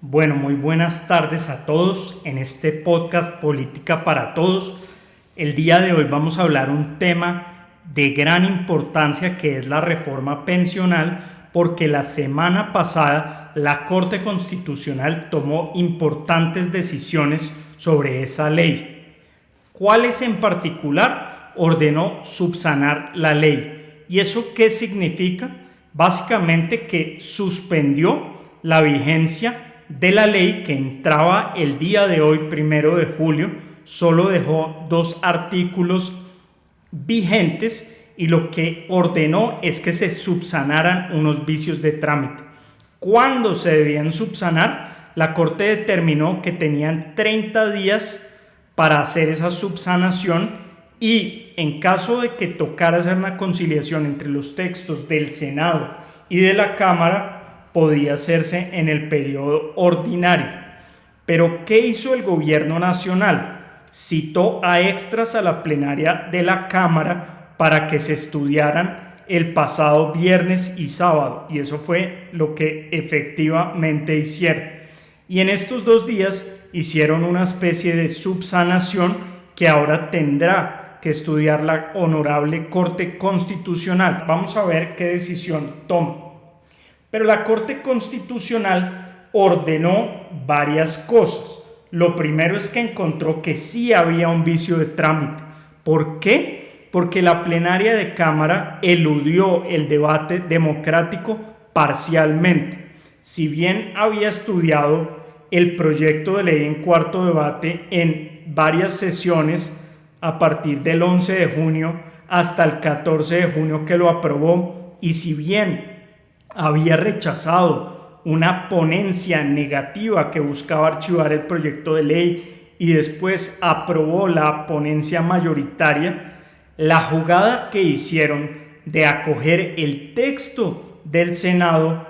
Bueno, muy buenas tardes a todos en este podcast Política para Todos. El día de hoy vamos a hablar un tema de gran importancia que es la reforma pensional, porque la semana pasada la Corte Constitucional tomó importantes decisiones sobre esa ley. ¿Cuáles en particular? Ordenó subsanar la ley. ¿Y eso qué significa? Básicamente que suspendió la vigencia de la ley que entraba el día de hoy, 1 de julio. Solo dejó 2 artículos vigentes y lo que ordenó es que se subsanaran unos vicios de trámite. ¿Cuándo se debían subsanar? La Corte determinó que tenían 30 días para hacer esa subsanación y en caso de que tocara hacer una conciliación entre los textos del Senado y de la Cámara, podía hacerse en el periodo ordinario. Pero ¿qué hizo el gobierno nacional? Citó a extras a la plenaria de la Cámara para que se estudiaran el pasado viernes y sábado, y eso fue lo que efectivamente hicieron. Y en estos 2 días hicieron una especie de subsanación que ahora tendrá que estudiar la Honorable Corte Constitucional. Vamos a ver qué decisión toma. Pero la Corte Constitucional ordenó varias cosas. Lo primero es que encontró que sí había un vicio de trámite. ¿Por qué? Porque la plenaria de Cámara eludió el debate democrático parcialmente. Si bien había estudiado el proyecto de ley en cuarto debate en varias sesiones a partir del 11 de junio hasta el 14 de junio que lo aprobó, y si bien había rechazado una ponencia negativa que buscaba archivar el proyecto de ley y después aprobó la ponencia mayoritaria, la jugada que hicieron de acoger el texto del Senado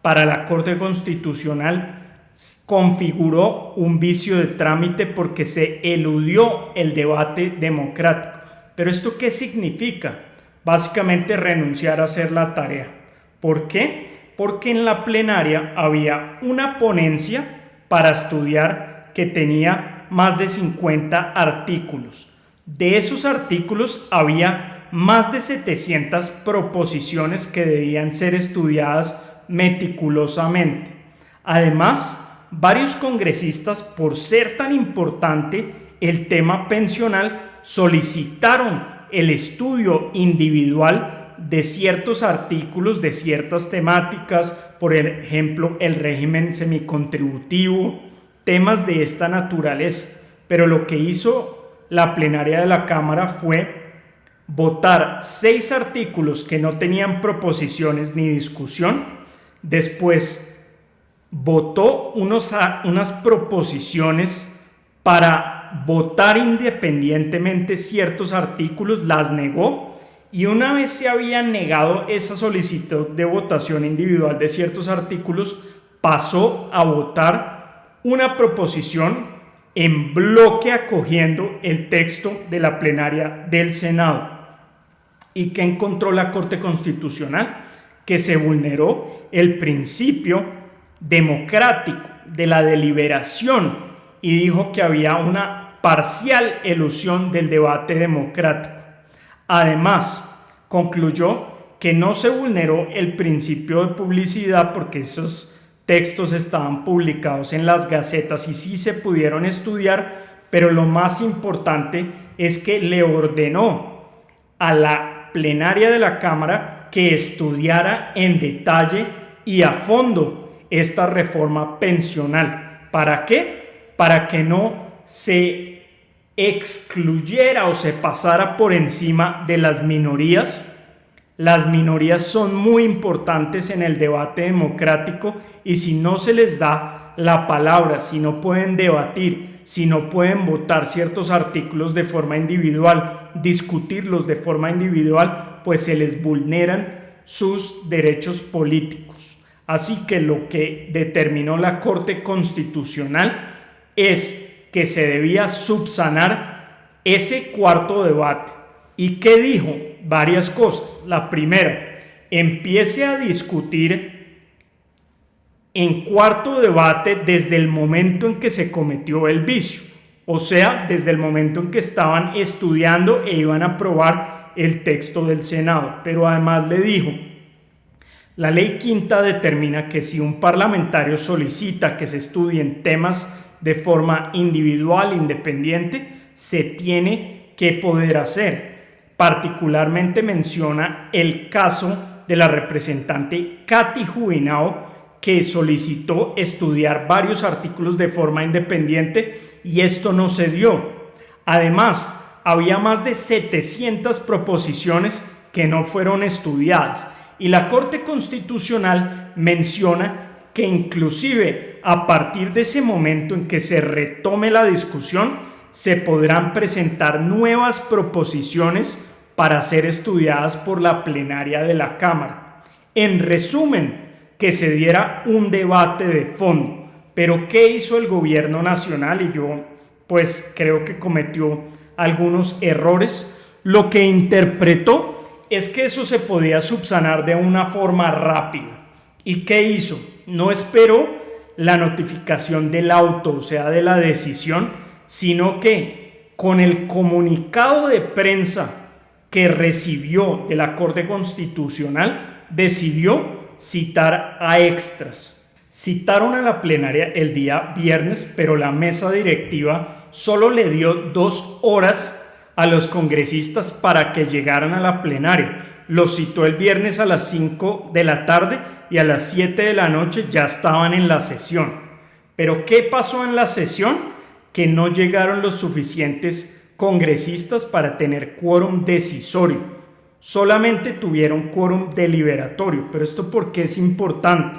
para la Corte Constitucional configuró un vicio de trámite porque se eludió el debate democrático. ¿Pero esto qué significa? Básicamente renunciar a hacer la tarea. ¿Por qué? Porque en la plenaria había una ponencia para estudiar que tenía más de 50 artículos. De esos artículos había más de 700 proposiciones que debían ser estudiadas meticulosamente. Además, varios congresistas, por ser tan importante el tema pensional, solicitaron el estudio individual de ciertos artículos, de ciertas temáticas, por ejemplo, el régimen semicontributivo, temas de esta naturaleza. Pero lo que hizo la plenaria de la Cámara fue votar 6 artículos que no tenían proposiciones ni discusión. Después votó unas proposiciones para votar independientemente ciertos artículos, las negó. Y una vez se había negado esa solicitud de votación individual de ciertos artículos, pasó a votar una proposición en bloque acogiendo el texto de la plenaria del Senado. ¿Y qué encontró la Corte Constitucional? Que se vulneró el principio democrático de la deliberación y dijo que había una parcial elusión del debate democrático. Además, concluyó que no se vulneró el principio de publicidad porque esos textos estaban publicados en las gacetas y sí se pudieron estudiar, pero lo más importante es que le ordenó a la plenaria de la Cámara que estudiara en detalle y a fondo esta reforma pensional. ¿Para qué? Para que no se excluyera o se pasara por encima de las minorías. Las minorías son muy importantes en el debate democrático y si no se les da la palabra, si no pueden debatir, si no pueden votar ciertos artículos de forma individual, discutirlos de forma individual, pues se les vulneran sus derechos políticos. Así que lo que determinó la Corte Constitucional es que se debía subsanar ese cuarto debate. ¿Y qué dijo? Varias cosas. La primera, empiece a discutir en cuarto debate desde el momento en que se cometió el vicio, o sea, desde el momento en que estaban estudiando e iban a aprobar el texto del Senado. Pero además le dijo, la ley quinta determina que si un parlamentario solicita que se estudien temas de forma individual, independiente, se tiene que poder hacer. Particularmente menciona el caso de la representante Katy Jubinao, que solicitó estudiar varios artículos de forma independiente y esto no se dio. Además, había más de 700 proposiciones que no fueron estudiadas y la Corte Constitucional menciona que inclusive a partir de ese momento en que se retome la discusión, se podrán presentar nuevas proposiciones para ser estudiadas por la plenaria de la Cámara. En resumen, que se diera un debate de fondo. Pero ¿qué hizo el gobierno nacional? Y yo pues creo que cometió algunos errores. Lo que interpretó es que eso se podía subsanar de una forma rápida. ¿Y qué hizo? No esperó la notificación del auto, o sea, de la decisión, sino que con el comunicado de prensa que recibió de la Corte Constitucional, decidió citar a extras. Citaron a la plenaria el día viernes, pero la mesa directiva solo le dio 2 horas a los congresistas para que llegaran a la plenaria. Los citó el viernes a las 5 de la tarde y a las 7 de la noche ya estaban en la sesión. ¿Pero qué pasó en la sesión? Que no llegaron los suficientes congresistas para tener quórum decisorio. Solamente tuvieron quórum deliberatorio. ¿Pero esto por qué es importante?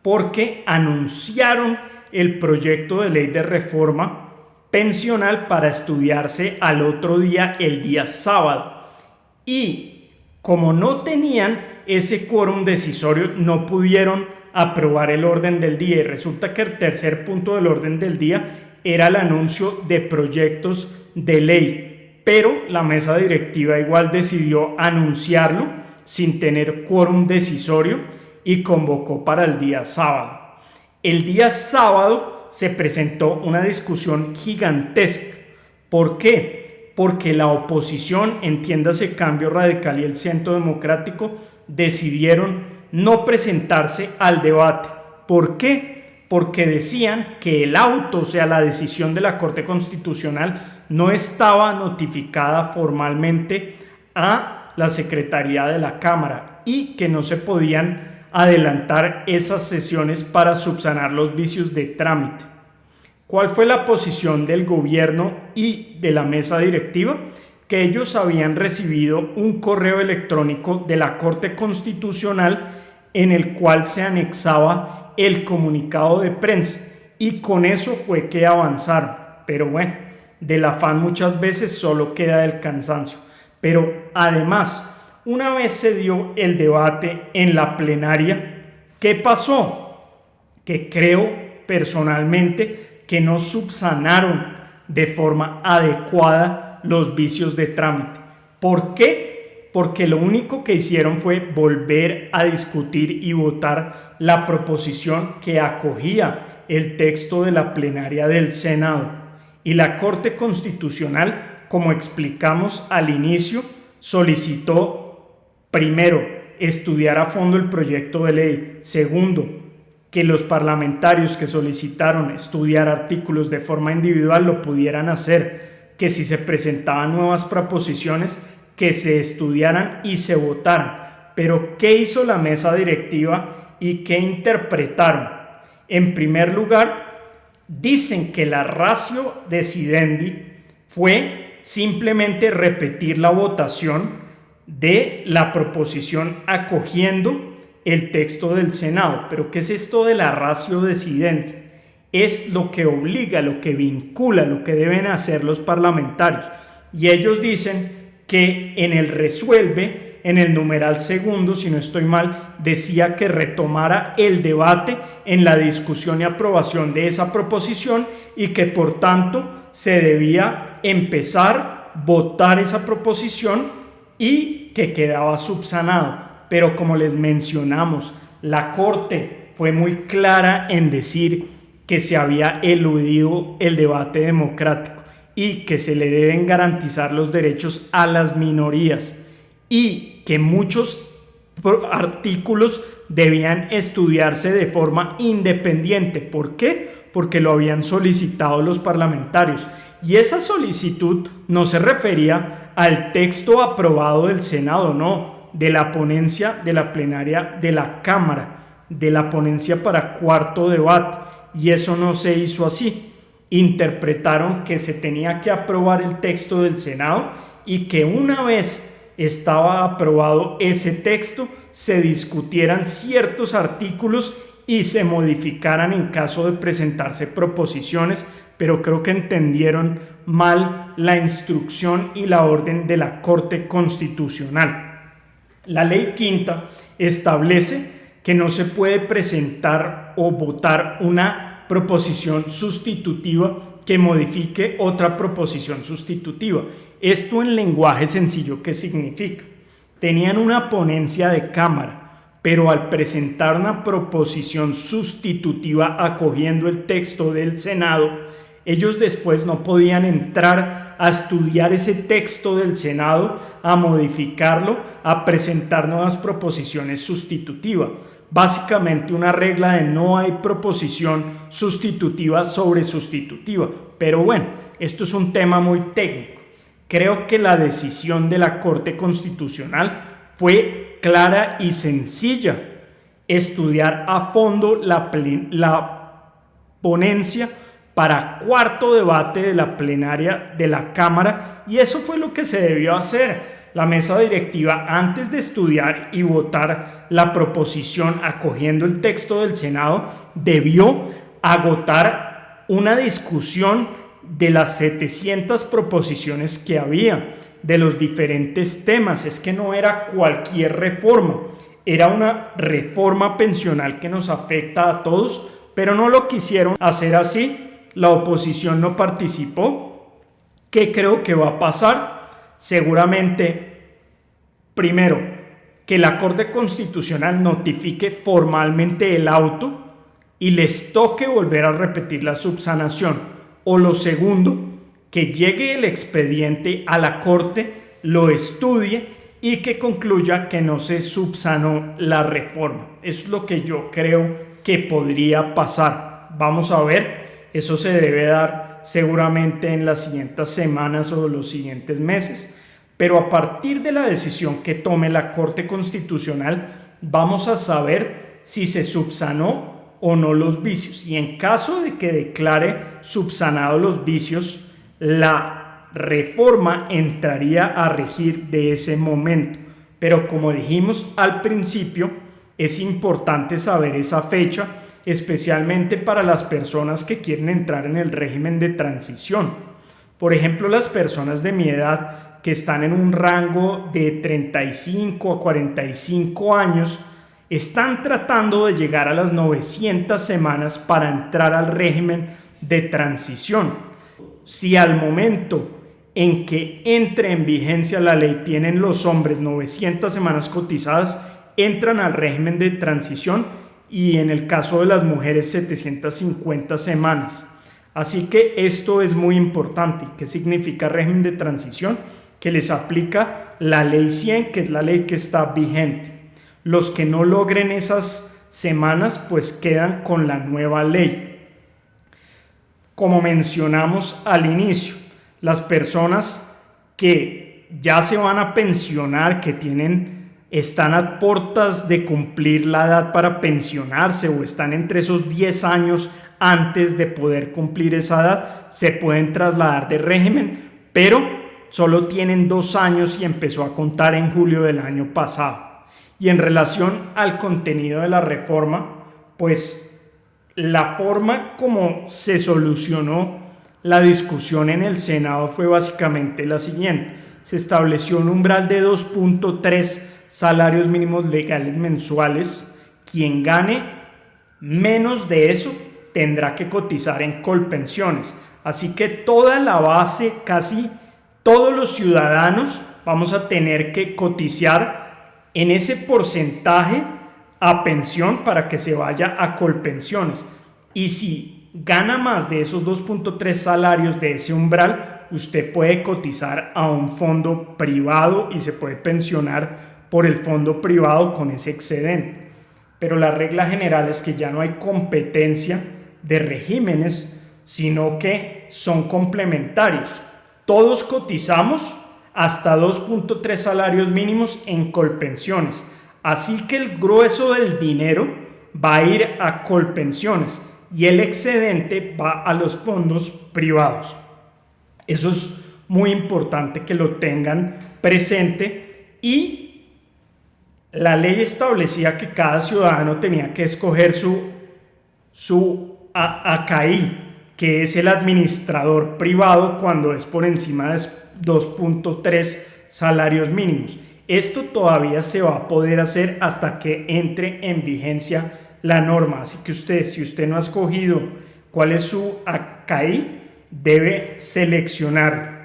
Porque anunciaron el proyecto de ley de reforma pensional para estudiarse al otro día, el día sábado. Y como no tenían ese quórum decisorio, no pudieron aprobar el orden del día. Y resulta que el tercer punto del orden del día era el anuncio de proyectos de ley. Pero la mesa directiva igual decidió anunciarlo sin tener quórum decisorio y convocó para el día sábado. El día sábado se presentó una discusión gigantesca. ¿Por qué? Porque la oposición, entiéndase Cambio Radical y el Centro Democrático, decidieron no presentarse al debate. ¿Por qué? Porque decían que el auto, o sea, la decisión de la Corte Constitucional, no estaba notificada formalmente a la Secretaría de la Cámara y que no se podían adelantar esas sesiones para subsanar los vicios de trámite. ¿Cuál fue la posición del gobierno y de la mesa directiva? Que ellos habían recibido un correo electrónico de la Corte Constitucional en el cual se anexaba el comunicado de prensa y con eso fue que avanzaron. Pero bueno, del afán muchas veces solo queda el cansancio. Pero además, una vez se dio el debate en la plenaria, ¿qué pasó? Que creo personalmente que no subsanaron de forma adecuada los vicios de trámite. ¿Por qué? Porque lo único que hicieron fue volver a discutir y votar la proposición que acogía el texto de la plenaria del Senado. Y la Corte Constitucional, como explicamos al inicio, solicitó primero estudiar a fondo el proyecto de ley. Segundo, que los parlamentarios que solicitaron estudiar artículos de forma individual lo pudieran hacer, que si se presentaban nuevas proposiciones, que se estudiaran y se votaran. Pero ¿qué hizo la mesa directiva y qué interpretaron? En primer lugar, dicen que la ratio decidendi fue simplemente repetir la votación de la proposición acogiendo el texto del Senado. ¿Pero qué es esto de la ratio decidendi? Es lo que obliga, lo que vincula, lo que deben hacer los parlamentarios. Y ellos dicen que en el resuelve, en el numeral segundo, si no estoy mal, decía que retomara el debate en la discusión y aprobación de esa proposición y que por tanto se debía empezar, votar esa proposición y que quedaba subsanado. Pero como les mencionamos, la Corte fue muy clara en decir que se había eludido el debate democrático y que se le deben garantizar los derechos a las minorías y que muchos artículos debían estudiarse de forma independiente. ¿Por qué? Porque lo habían solicitado los parlamentarios. Y esa solicitud no se refería al texto aprobado del Senado, no, de la ponencia de la plenaria de la Cámara, de la ponencia para cuarto debate. Y eso no se hizo así. Interpretaron que se tenía que aprobar el texto del Senado y que una vez estaba aprobado ese texto, se discutieran ciertos artículos y se modificaran en caso de presentarse proposiciones, pero creo que entendieron mal la instrucción y la orden de la Corte Constitucional. La Ley Quinta establece que no se puede presentar o votar una proposición sustitutiva que modifique otra proposición sustitutiva. Esto en lenguaje sencillo, ¿qué significa? Tenían una ponencia de Cámara, pero al presentar una proposición sustitutiva acogiendo el texto del Senado, ellos después no podían entrar a estudiar ese texto del Senado, a modificarlo, a presentar nuevas proposiciones sustitutivas. Básicamente una regla de no hay proposición sustitutiva sobre sustitutiva. Pero bueno, esto es un tema muy técnico. Creo que la decisión de la Corte Constitucional fue clara y sencilla. Estudiar a fondo la ponencia para cuarto debate de la plenaria de la Cámara, y eso fue lo que se debió hacer. La mesa directiva, antes de estudiar y votar la proposición acogiendo el texto del Senado, debió agotar una discusión de las 700 proposiciones que había, de los diferentes temas. Es que no era cualquier reforma, era una reforma pensional que nos afecta a todos, pero no lo quisieron hacer así. La oposición no participó. ¿Qué creo que va a pasar? Seguramente, primero, que la Corte Constitucional notifique formalmente el auto y les toque volver a repetir la subsanación. O lo segundo, que llegue el expediente a la Corte, lo estudie y que concluya que no se subsanó la reforma. Eso es lo que yo creo que podría pasar. Vamos a ver, eso se debe dar seguramente en las siguientes semanas o los siguientes meses, pero a partir de la decisión que tome la Corte Constitucional vamos a saber si se subsanó o no los vicios, y en caso de que declare subsanados los vicios, la reforma entraría a regir de ese momento. Pero como dijimos al principio, es importante saber esa fecha, especialmente para las personas que quieren entrar en el régimen de transición. Por ejemplo, las personas de mi edad que están en un rango de 35 a 45 años están tratando de llegar a las 900 semanas para entrar al régimen de transición. Si al momento en que entre en vigencia la ley tienen los hombres 900 semanas cotizadas, entran al régimen de transición, y en el caso de las mujeres 750 semanas. Así que esto es muy importante. ¿Qué significa régimen de transición? Que les aplica la ley 100, que es la ley que está vigente. Los que no logren esas semanas pues quedan con la nueva ley. Como mencionamos al inicio, las personas que ya se van a pensionar, que están a puertas de cumplir la edad para pensionarse o están entre esos 10 años antes de poder cumplir esa edad, se pueden trasladar de régimen, pero solo tienen 2 años y empezó a contar en julio del año pasado. Y en relación al contenido de la reforma, pues la forma como se solucionó la discusión en el Senado fue básicamente la siguiente. Se estableció un umbral de 2.3 salarios mínimos legales mensuales. Quien gane menos de eso tendrá que cotizar en Colpensiones. Así que toda la base, casi todos los ciudadanos, vamos a tener que cotizar en ese porcentaje a pensión para que se vaya a Colpensiones. Y si gana más de esos 2.3 salarios de ese umbral, usted puede cotizar a un fondo privado y se puede pensionar por el fondo privado con ese excedente. Pero la regla general es que ya no hay competencia de regímenes, sino que son complementarios. Todos cotizamos hasta 2.3 salarios mínimos en Colpensiones. Así que el grueso del dinero va a ir a Colpensiones y el excedente va a los fondos privados. Eso es muy importante que lo tengan presente. Y la ley establecía que cada ciudadano tenía que escoger su ACAI, que es el administrador privado cuando es por encima de 2.3 salarios mínimos. Esto todavía se va a poder hacer hasta que entre en vigencia la norma. Así que si usted no ha escogido cuál es su ACAI, debe seleccionarlo.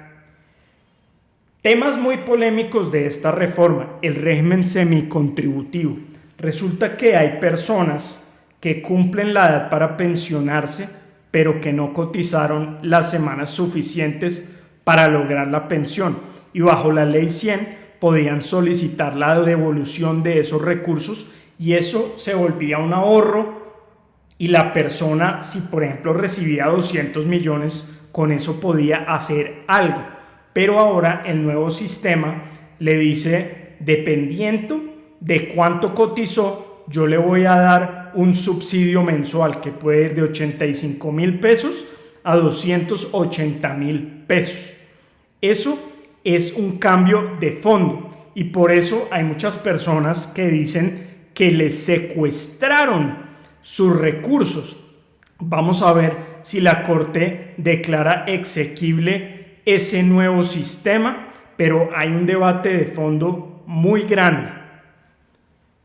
Temas muy polémicos de esta reforma: el régimen semicontributivo. Resulta que hay personas que cumplen la edad para pensionarse, pero que no cotizaron las semanas suficientes para lograr la pensión, y bajo la ley 100 podían solicitar la devolución de esos recursos, y eso se volvía un ahorro, y la persona, si por ejemplo recibía 200 millones, con eso podía hacer algo. Pero ahora el nuevo sistema le dice: dependiendo de cuánto cotizó, yo le voy a dar un subsidio mensual que puede ir de 85,000 pesos a 280,000 pesos. Eso es un cambio de fondo, y por eso hay muchas personas que dicen que les secuestraron sus recursos. Vamos a ver si la Corte declara exequible ese nuevo sistema, pero hay un debate de fondo muy grande.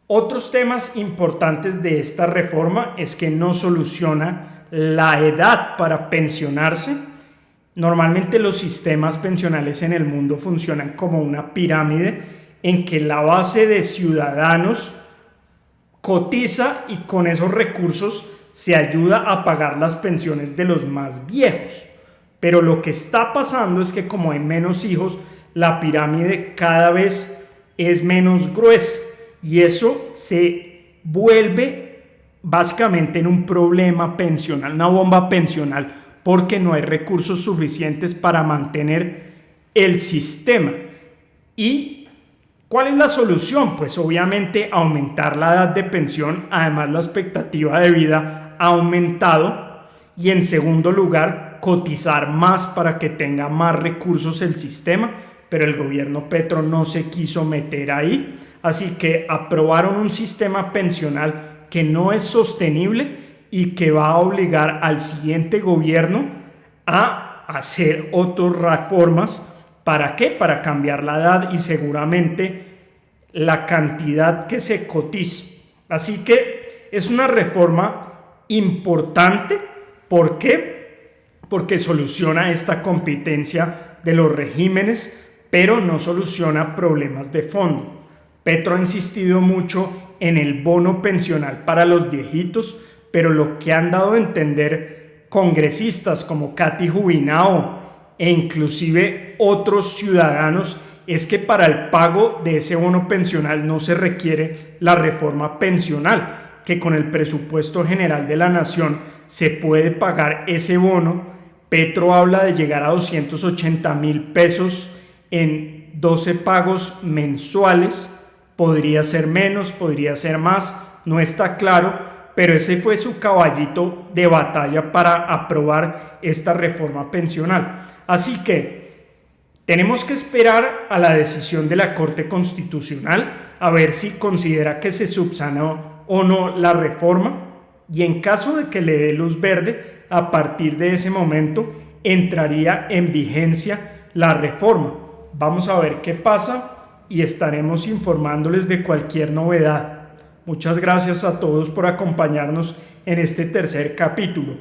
Otros temas importantes de esta reforma es que no soluciona la edad para pensionarse. Normalmente los sistemas pensionales en el mundo funcionan como una pirámide en que la base de ciudadanos cotiza y con esos recursos se ayuda a pagar las pensiones de los más viejos. Pero lo que está pasando es que como hay menos hijos, la pirámide cada vez es menos gruesa, y eso se vuelve básicamente en un problema pensional, una bomba pensional, porque no hay recursos suficientes para mantener el sistema. ¿Y cuál es la solución? Pues obviamente aumentar la edad de pensión. Además, la expectativa de vida ha aumentado, y en segundo lugar, cotizar más para que tenga más recursos el sistema, pero el gobierno Petro no se quiso meter ahí, así que aprobaron un sistema pensional que no es sostenible y que va a obligar al siguiente gobierno a hacer otras reformas. ¿Para qué? Para cambiar la edad y seguramente la cantidad que se cotiza. Así que es una reforma importante. ¿Por qué? Porque soluciona esta competencia de los regímenes, pero no soluciona problemas de fondo. Petro ha insistido mucho en el bono pensional para los viejitos, pero lo que han dado a entender congresistas como Katy Jubinao e inclusive otros ciudadanos es que para el pago de ese bono pensional no se requiere la reforma pensional, que con el presupuesto general de la nación se puede pagar ese bono. Petro habla de llegar a 280,000 pesos en 12 pagos mensuales. Podría ser menos, podría ser más, no está claro, pero ese fue su caballito de batalla para aprobar esta reforma pensional. Así que tenemos que esperar a la decisión de la Corte Constitucional a ver si considera que se subsanó o no la reforma, y en caso de que le dé luz verde, a partir de ese momento entraría en vigencia la reforma. Vamos a ver qué pasa y estaremos informándoles de cualquier novedad. Muchas gracias a todos por acompañarnos en este tercer capítulo.